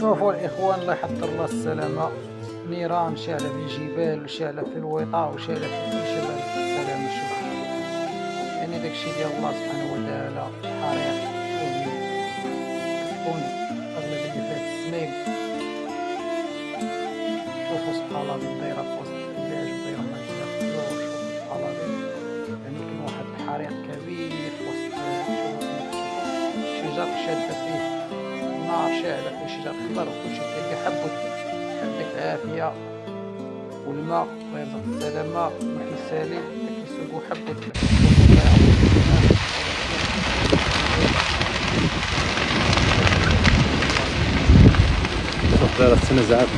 شوفوا الإخوان، الله يحضر الله السلامة. نيران شاعلة في الجبال وشاعلة في الوطا وشاعلة في كل شيء. السلامة شوف، يعني داكشي ديال الله سبحانه وتعالى. حريق كتكون أغلبية في هاد السنين. شوفوا سبحان الله دايرة في وسط الثلج ودايرة ما يتنفسوش. شوفوا سبحان الله، يعني كاين واحد الحريق كبير في وسط. شجر شادة فيه النار شاعلة فيه، شجر خضر وكلشي كيلقى حبة. يعطيك العافية والماء، الله يرزق السلامة. محي سالم كيسوقو حبة. شوف دايرة التنازعات.